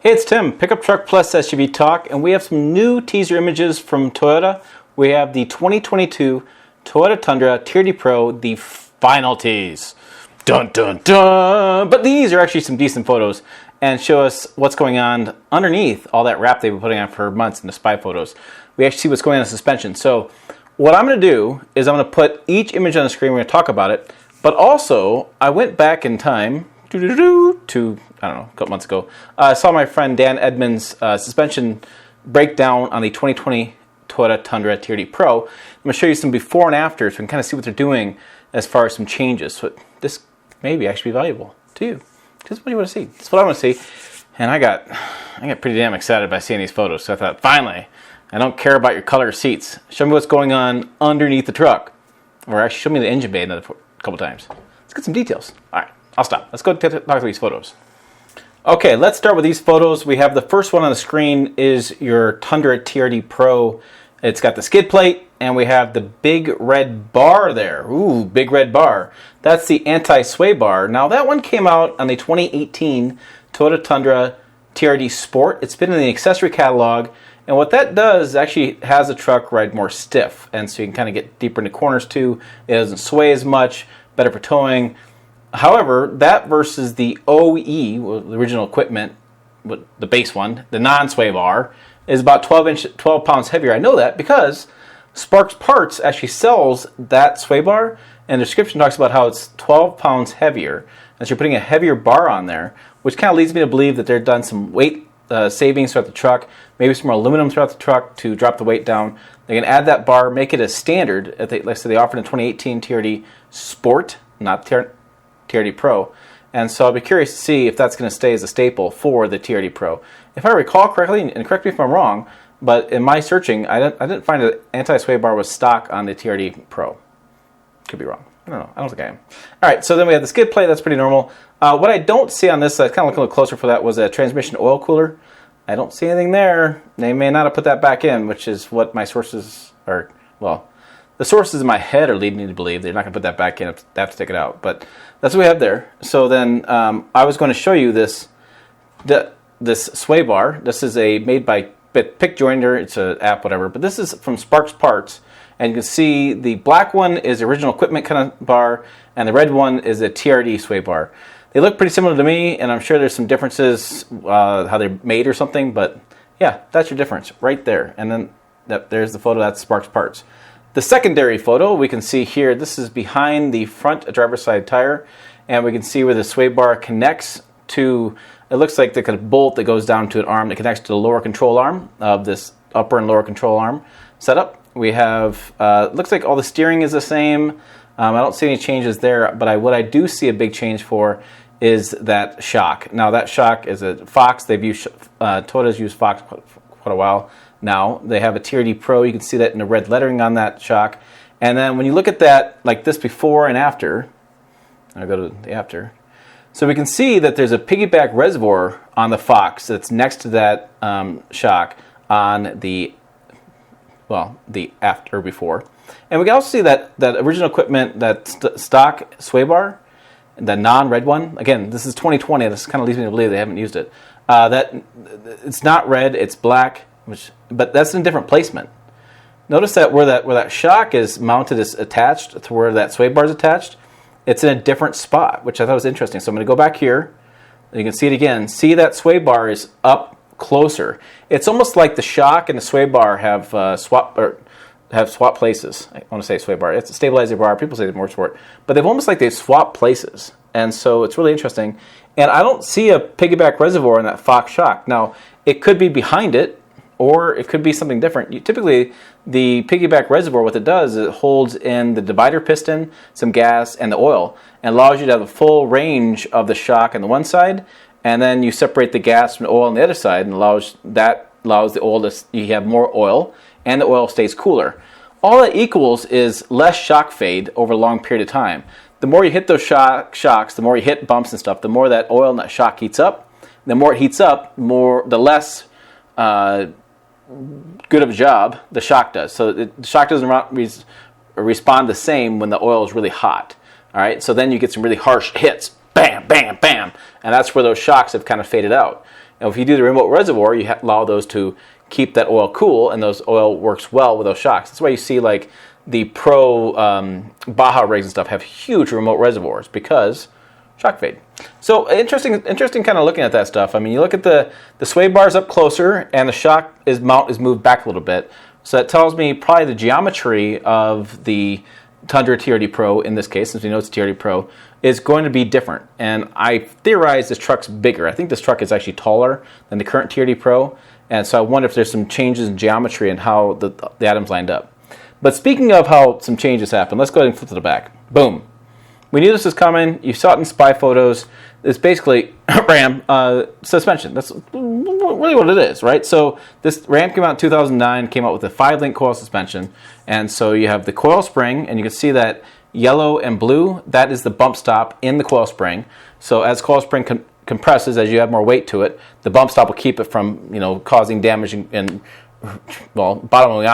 Hey, it's Tim, Pickup Truck Plus SUV Talk, and we have some new teaser images from Toyota. We have the 2022 Toyota Tundra TRD PRO, the final tease. Dun dun dun! But these are actually some decent photos and show us what's going on underneath all that wrap they've been putting on for months in the spy photos. We actually see what's going on in suspension. So what I'm going to do is I'm going to put each image on the screen. We're going to talk about it. But also, I went back in time to, I don't know, a couple months ago. I saw my friend Dan Edmonds' suspension breakdown on the 2020 Toyota Tundra TRD PRO. I'm going to show you some before and after so we can kind of see what they're doing as far as some changes. So this may be actually valuable to you. Because what do you want to see? That's what I want to see. And I got pretty damn excited by seeing these photos. So I thought, finally, I don't care about your color seats. Show me what's going on underneath the truck. Or actually show me the engine bay another couple times. Let's get some details. All right, I'll stop. Let's go talk through these photos. Okay, let's start with these photos. We have the first one on the screen is your Tundra TRD PRO. It's got the skid plate, and we have the big red bar there. Ooh, big red bar. That's the anti-sway bar. Now, that one came out on the 2018 Toyota Tundra TRD Sport. It's been in the accessory catalog, and what that does actually has the truck ride more stiff, and so you can kind of get deeper into corners too. It doesn't sway as much, better for towing. However, that versus the OE, the original equipment, the base one, the non-sway bar, is about 12 pounds heavier. I know that because Sparks Parts actually sells that sway bar, and the description talks about how it's 12 pounds heavier. And so you're putting a heavier bar on there, which kind of leads me to believe that they've done some weight savings throughout the truck, maybe some more aluminum throughout the truck to drop the weight down. They can add that bar, make it a standard. Like I said, they offered in 2018 TRD Sport, not TRD PRO. And so I'll be curious to see if that's going to stay as a staple for the TRD PRO. If I recall correctly, and correct me if I'm wrong, but in my searching, I didn't find an anti-sway bar was stock on the TRD PRO. Could be wrong. I don't know. I don't think I am. All right, so then we have the skid plate. That's pretty normal. What I don't see on this, I kind of look a little closer for that, was a transmission oil cooler. I don't see anything there. They may not have put that back in, which is what my sources are, well, the sources in my head are leading me to believe they're not going to put that back in. They have to take it out. But that's what we have there. So then I was going to show you this sway bar. This is made by Pick Joinder. It's an app, whatever. But this is from Sparks Parts. And you can see the black one is the original equipment kind of bar, and the red one is a TRD sway bar. They look pretty similar to me, and I'm sure there's some differences how they're made or something. But yeah, that's your difference right there. And then there's the photo. That's Sparks Parts. The secondary photo we can see here, this is behind the front driver's side tire, and we can see where the sway bar connects to, it looks like the kind of bolt that goes down to an arm that connects to the lower control arm of this upper and lower control arm setup. We have, looks like all the steering is the same. I don't see any changes there, but what I do see a big change for is that shock. Now that shock is a Fox. They've used, Toyota's used Fox quite a while. Now they have a TRD PRO. You can see that in the red lettering on that shock. And then when you look at that, like this before and after, I'll go to the after. So we can see that there's a piggyback reservoir on the Fox that's next to that shock on the after or before. And we can also see that original equipment, that stock sway bar, the non-red one. Again, this is 2020. This kind of leads me to believe they haven't used it. That it's not red, it's black. But that's in a different placement. Notice that where that shock is mounted is attached to where that sway bar is attached. It's in a different spot, which I thought was interesting. So I'm going to go back here. You can see it again. See that sway bar is up closer. It's almost like the shock and the sway bar have swap places. I want to say sway bar. It's a stabilizer bar. People say they're more for it, but they've almost like they've swapped places, and so it's really interesting. And I don't see a piggyback reservoir in that Fox shock. Now it could be behind it, or it could be something different. Typically, the piggyback reservoir, what it does is it holds in the divider piston, some gas, and the oil, and allows you to have a full range of the shock on the one side, and then you separate the gas from the oil on the other side, and allows the oil to, you have more oil, and the oil stays cooler. All that equals is less shock fade over a long period of time. The more you hit those shocks, the more you hit bumps and stuff, the more that oil and that shock heats up. The more it heats up, the less good of a job the shock does. So the shock doesn't respond the same when the oil is really hot. All right, so then you get some really harsh hits, bam, bam, bam, and that's where those shocks have kind of faded out. And if you do the remote reservoir, you allow those to keep that oil cool, and those oil works well with those shocks. That's why you see like the Pro Baja rigs and stuff have huge remote reservoirs, because shock fade. So interesting kind of looking at that stuff. I mean, you look at the sway bars up closer, and the shock mount is moved back a little bit. So that tells me probably the geometry of the Tundra TRD Pro, in this case, since we know it's TRD Pro, is going to be different. And I theorize this truck's bigger. I think this truck is actually taller than the current TRD Pro. And so I wonder if there's some changes in geometry and how the atoms lined up. But speaking of how some changes happen, let's go ahead and flip to the back. Boom. We knew this was coming. You saw it in spy photos. It's basically Ram suspension. That's really what it is, right? So this Ram came out in 2009, came out with a 5-link coil suspension. And so you have the coil spring, and you can see that yellow and blue, that is the bump stop in the coil spring. So as coil spring compresses, as you have more weight to it, the bump stop will keep it from, causing damage and bottoming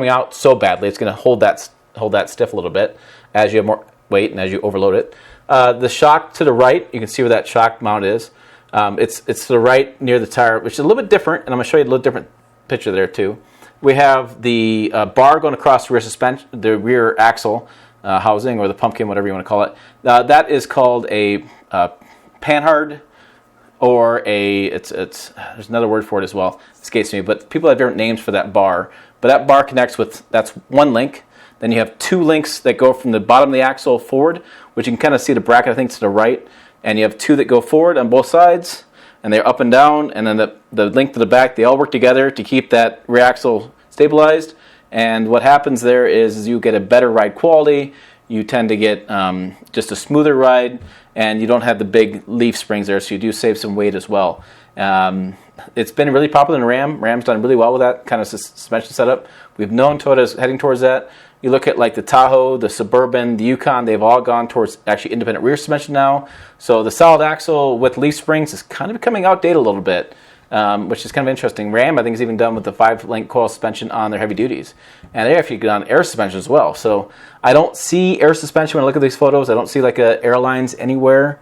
out so badly. It's going to hold that stiff a little bit as you have more weight and as you overload it. The shock to the right, you can see where that shock mount is. It's to the right near the tire, which is a little bit different, and I'm going to show you a little different picture there too. We have the bar going across the rear suspension, the rear axle housing, or the pumpkin, whatever you want to call it. That is called a panhard, or there's another word for it as well. It escapes me, but people have different names for that bar. But that bar connects with, that's one link. Then you have 2 links that go from the bottom of the axle forward, which you can kind of see the bracket, I think, to the right. And you have 2 that go forward on both sides, and they're up and down. And then the link to the back, they all work together to keep that rear axle stabilized. And what happens there is you get a better ride quality. You tend to get just a smoother ride, and you don't have the big leaf springs there, so you do save some weight as well. It's been really popular in Ram. Ram's done really well with that kind of suspension setup. We've known Toyota's heading towards that. You look at like the Tahoe, the Suburban, the Yukon, they've all gone towards actually independent rear suspension now. So the solid axle with leaf springs is kind of becoming outdated a little bit, which is kind of interesting. Ram, I think, is even done with the 5-link coil suspension on their heavy duties. And they actually get on air suspension as well. So I don't see air suspension when I look at these photos. I don't see like airlines anywhere.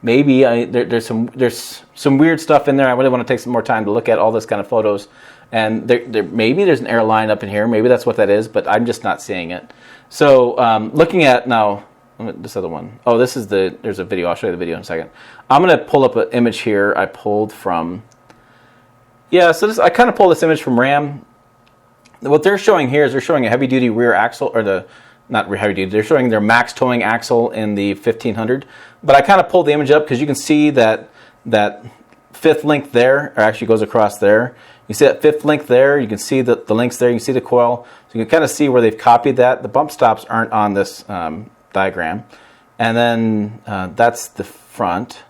Maybe there's some weird stuff in there. I really want to take some more time to look at all this kind of photos. And maybe there's an airline up in here. Maybe that's what that is, but I'm just not seeing it. So looking at now, this other one. Oh, there's a video. I'll show you the video in a second. I'm going to pull up an image here I pulled from, so I kind of pulled this image from Ram. What they're showing here is they're showing a heavy-duty rear axle, or not heavy-duty, they're showing their max towing axle in the 1500. But I kind of pulled the image up because you can see that 5th link there, or actually goes across there. You see that 5th link there, you can see the links there, you can see the coil. So you can kind of see where they've copied that. The bump stops aren't on this diagram. And then that's the front.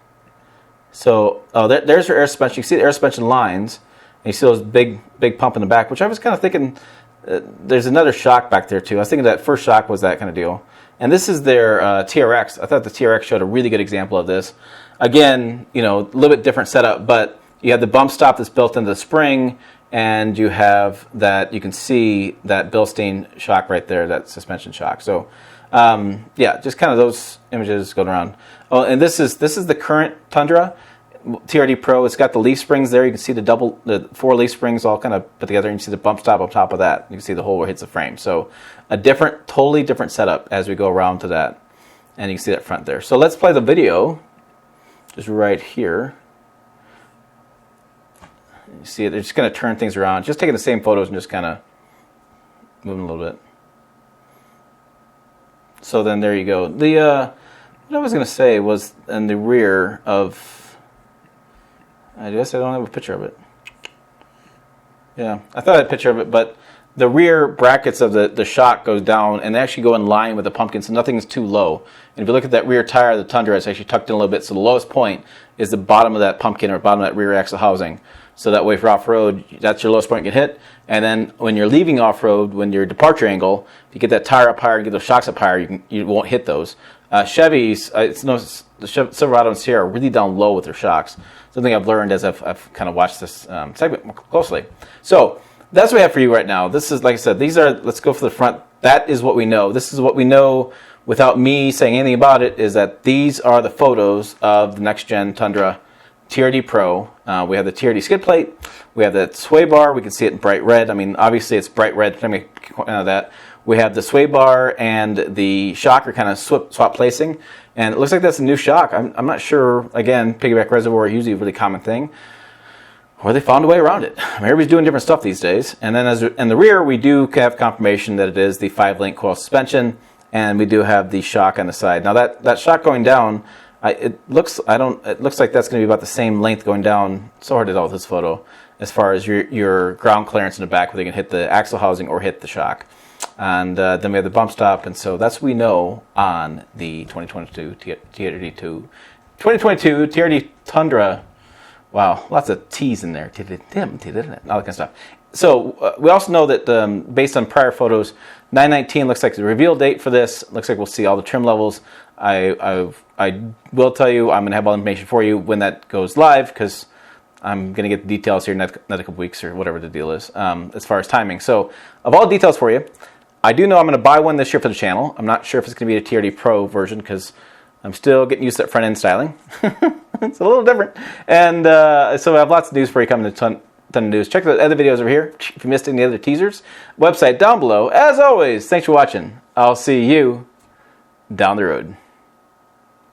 So there's your air suspension. You can see the air suspension lines. And you see those big pump in the back, which I was kind of thinking, there's another shock back there too. I was thinking that first shock was that kind of deal. And this is their TRX. I thought the TRX showed a really good example of this. Again, a little bit different setup, but you have the bump stop that's built into the spring, and you have that, you can see that Bilstein shock right there, that suspension shock. So, just kind of those images going around. Oh, and this is the current Tundra TRD Pro. It's got the leaf springs there. You can see the 4 leaf springs all kind of put together, and you see the bump stop on top of that. You can see the hole where it hits the frame. So a totally different setup as we go around to that. And you can see that front there. So let's play the video just right here. You see it, they're just going to turn things around. Just taking the same photos and just kind of moving a little bit. So then there you go. What I was going to say was in the rear of, I guess I don't have a picture of it. Yeah, I thought I had a picture of it, but the rear brackets of the shock goes down and they actually go in line with the pumpkin, so nothing's too low. And if you look at that rear tire of the Tundra, it's actually tucked in a little bit, so the lowest point is the bottom of that pumpkin or bottom of that rear axle housing. So that way for off-road, that's your lowest point you can hit. And then when you're leaving off-road, when your departure angle, if you get that tire up higher and get those shocks up higher, you won't hit those. Chevys, the Silverado and Sierra are really down low with their shocks. Something I've learned as I've kind of watched this segment more closely. So that's what we have for you right now. This is, like I said, let's go for the front. That is what we know. This is what we know without me saying anything about it, is that these are the photos of the next-gen Tundra TRD Pro. We have the TRD skid plate. We have the sway bar. We can see it in bright red. I mean, obviously it's bright red. Let me that. We have the sway bar and the shock are kind of swap placing. And it looks like that's a new shock. I'm not sure, again, piggyback reservoir is usually a really common thing. Or they found a way around it. Everybody's doing different stuff these days. And then in the rear, we do have confirmation that it is the 5-link coil suspension. And we do have the shock on the side. Now that shock going down, it looks like that's going to be about the same length going down. So hard to tell with this photo, as far as your ground clearance in the back, where they can hit the axle housing or hit the shock. And then we have the bump stop, and so that's what we know on the 2022 TRD Tundra. Wow, lots of T's in there. All that kind of stuff. So we also know that based on prior photos, 9/19 looks like the reveal date for this. Looks like we'll see all the trim levels. I will tell you, I'm going to have all the information for you when that goes live, because I'm going to get the details here in a couple weeks or whatever the deal is as far as timing. So of all the details for you, I do know I'm going to buy one this year for the channel. I'm not sure if it's going to be a TRD Pro version, because I'm still getting used to that front end styling. It's a little different. And so I have lots of news for you coming to ton of news. Check the other videos over here. If you missed any other teasers, website down below. As always, thanks for watching. I'll see you down the road.